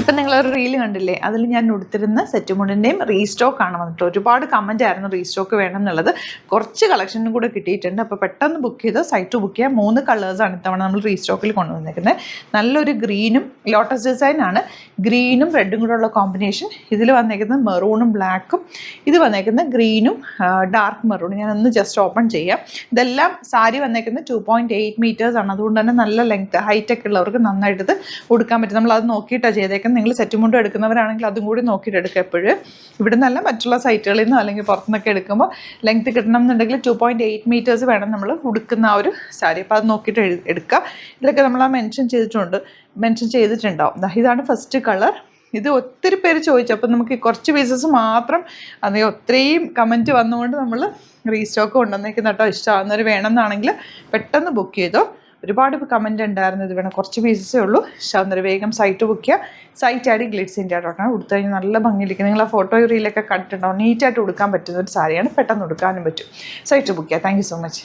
ഇപ്പം നിങ്ങളൊരു റീല് കണ്ടില്ലേ, അതിൽ ഞാൻ ഉടുത്തിരുന്ന സെറ്റ് മുണ്ടിൻ്റെയും റീസ്റ്റോക്ക് ആണ് വന്നിട്ട്. ഒരുപാട് കമൻ്റ് ആയിരുന്നു റീസ്റ്റോക്ക് വേണം എന്നുള്ളത്. കുറച്ച് കളക്ഷനും കൂടെ കിട്ടിയിട്ടുണ്ട്. അപ്പോൾ പെട്ടെന്ന് ബുക്ക് ചെയ്ത് സൈറ്റ് ബുക്ക് ചെയ്യാം. 3 കളേഴ്സാണ് ഇത്തവണ നമ്മൾ റീസ്റ്റോക്കിൽ കൊണ്ടുവന്നിരിക്കുന്നത്. നല്ലൊരു ഗ്രീനും ലോട്ടസ് ഡിസൈൻ ആണ്, ഗ്രീനും റെഡും കൂടെ ഉള്ള കോമ്പിനേഷൻ. ഇതിൽ വന്നേക്കുന്നത് മെറൂണും ബ്ലാക്കും, ഇത് വന്നേക്കുന്നത് ഗ്രീനും ഡാർക്ക് മെറൂണും. ഞാനൊന്ന് ജസ്റ്റ് ഓപ്പൺ ചെയ്യാം. ഇതെല്ലാം സാരി വന്നേക്കുന്നത് 2.8 മീറ്റേഴ്സ് ആണ്. അതുകൊണ്ട് തന്നെ നല്ല ലെങ്ത് ഹൈറ്റൊക്കെ ഉള്ളവർക്ക് നന്നായിട്ട് ഇത് ഉടുക്കാൻ പറ്റും. നമ്മൾ അത് നോക്കിയിട്ടാണ് ചെയ്തേക്കുന്നത്. നിങ്ങൾ സെറ്റ് മുണ്ടും എടുക്കുന്നവരാണെങ്കിൽ അതും കൂടി നോക്കിയിട്ട് എടുക്കുക എപ്പോഴും. ഇവിടെ നിന്നല്ല മറ്റുള്ള സൈറ്റുകളിൽ നിന്നോ അല്ലെങ്കിൽ പുറത്തുനിന്നൊക്കെ എടുക്കുമ്പോൾ ലെങ്ത് കിട്ടണം എന്നുണ്ടെങ്കിൽ 2.8 മീറ്റേഴ്സ് വേണം നമ്മൾ ഉടുക്കുന്ന ആ ഒരു സാരി. അപ്പോൾ അത് നോക്കിയിട്ട് എടുക്കുക. ഇതിലൊക്കെ നമ്മൾ ആ മെൻഷൻ ചെയ്തിട്ടുണ്ടാവും. ഇതാണ് ഫസ്റ്റ് കളർ. ഇത് ഒത്തിരി പേര് ചോദിച്ചു. അപ്പോൾ നമുക്ക് കുറച്ച് പീസസ് മാത്രം അത് ഒത്തിരിയും കമൻറ്റ് വന്നുകൊണ്ട് നമ്മൾ റീസ്റ്റോക്ക് കൊണ്ടുവന്നേക്കുന്ന കേട്ടോ. ഇഷ്ടമാകുന്നവർ വേണമെന്നാണെങ്കിൽ പെട്ടെന്ന് ബുക്ക് ചെയ്തോ. ഒരുപാട് കമൻറ്റ് ഉണ്ടായിരുന്നു ഇത് വേണം, കുറച്ച് പീസസേ ഉള്ളൂ. ഇഷ്ടമാകുന്നവർ വേഗം സൈറ്റ് ബുക്ക് ചെയ്യുക. സൈറ്റ് ആയിട്ട് ഗ്ലിറ്റ്സ് ഇന്ത്യ .com ഉടുത്തു കഴിഞ്ഞാൽ നല്ല ഭംഗിയിലിരിക്കും. നിങ്ങൾ ആ ഫോട്ടോ റീലൊക്കെ കണ്ടിട്ടുണ്ടാവും. നീറ്റായിട്ട് ഉടുക്കാൻ പറ്റുന്ന ഒരു സാരിയാണ്, പെട്ടെന്ന് ഉടുക്കാനും പറ്റും. സൈറ്റ് ബുക്ക് ചെയ്യുക. Thank you so much.